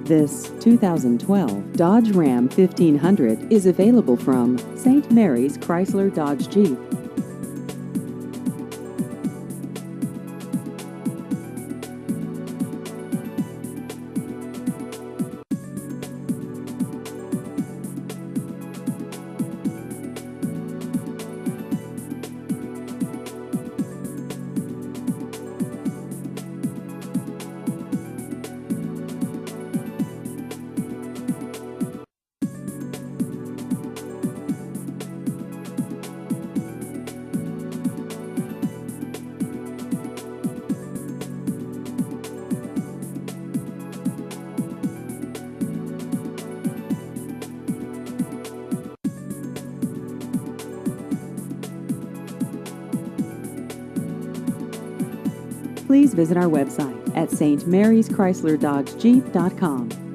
This 2012 Dodge Ram 1500 is available from St. Mary's Chrysler Dodge Jeep. Please visit our website at stmaryschrysler.dodgejeep.com.